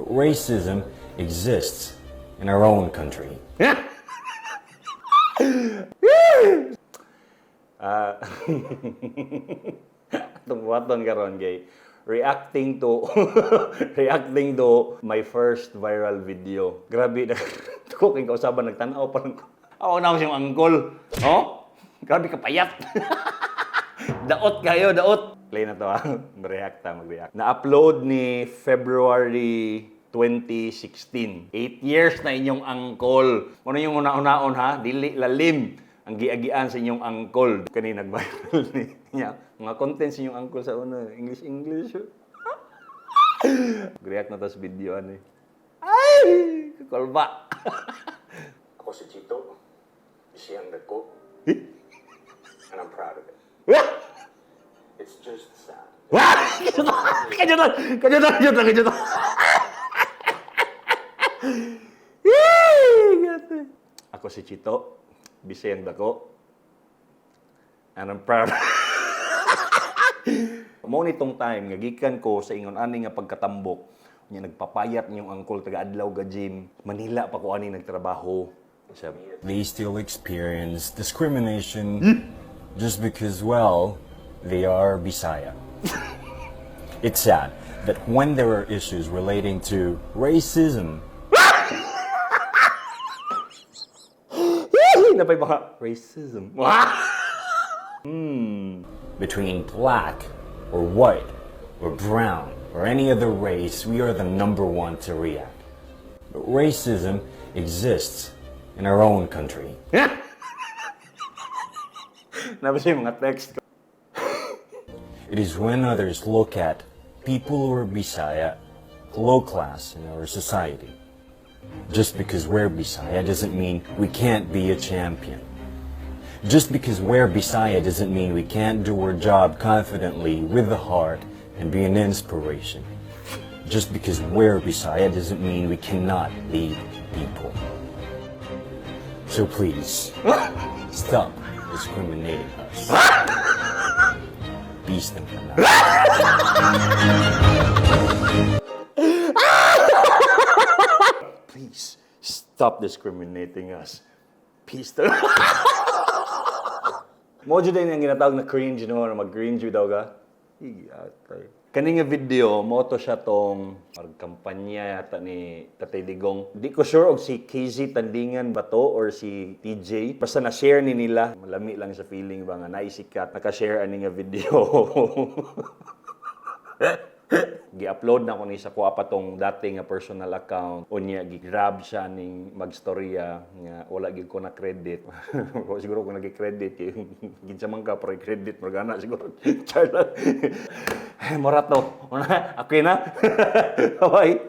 But racism exists in our own country. Itong waton karon kay reacting to reacting to my first viral video. Grabe na ko kay kausaban nagtan-aw pa lang. Aw na siyang angkol. No? Grabe ka payat. Daot kayo, daot. Play na to ha. Mag-react. Na-upload ni February 2016. 8 years na inyong angkol. Ano yung una-unaon ha? Dili lalim ang giagian sa inyong angkol. Kani nag-viral niya. Mga content sa inyong angkol sa una. English. React na to sa video ano eh. Ay! Kakolba. Ako si Chito. Isiyang ko. And I'm proud of it. It's just sad. Kajutan. Ako si Chito, bisayang dako, and I'm proud. Mao nitong time nga gikan ko sa ingon ani nga pagkatambok nya nagpapayat niyong angkol taga adlaw ga gym Manila pa ko ani nagtrabaho. They still experience discrimination just because, well, they are Bisaya. It's sad that when there are issues relating to racism, Napay baka racism. between black or white or brown or any other race, we are the number one to react. But racism exists in our own country. Nabasa yung mga text ko. It is when others look at people who are Bisaya, low class in our society. Just because we're Bisaya doesn't mean we can't be a champion. Just because we're Bisaya doesn't mean we can't do our job confidently with the heart and be an inspiration. Just because we're Bisaya doesn't mean we cannot lead people. So please, stop discriminating us. Peace them for now. Please, stop discriminating us. Peace to... Mo jud yung ginatawag na cringe, no? Na mag-cringe daw ka. Atay. Kani nga video, mo to siya tong kampanya yata ni Tatay Digong. Di ko sure og si KZ Tandingan ba to or si TJ. Basta na-share ni nila. Malami lang sa feeling ba nga naisikat. Naka-share ani nga video. Gi-upload na ko ni sa kuha pa tong dating nga personal account. Unya gi-grab siya ning magstorya nga wala gyud ko na credit. Siguro kung nagi-credit kay ginsa man ka pre credit magana siguro. Charot. Morato. Okay na. Bye.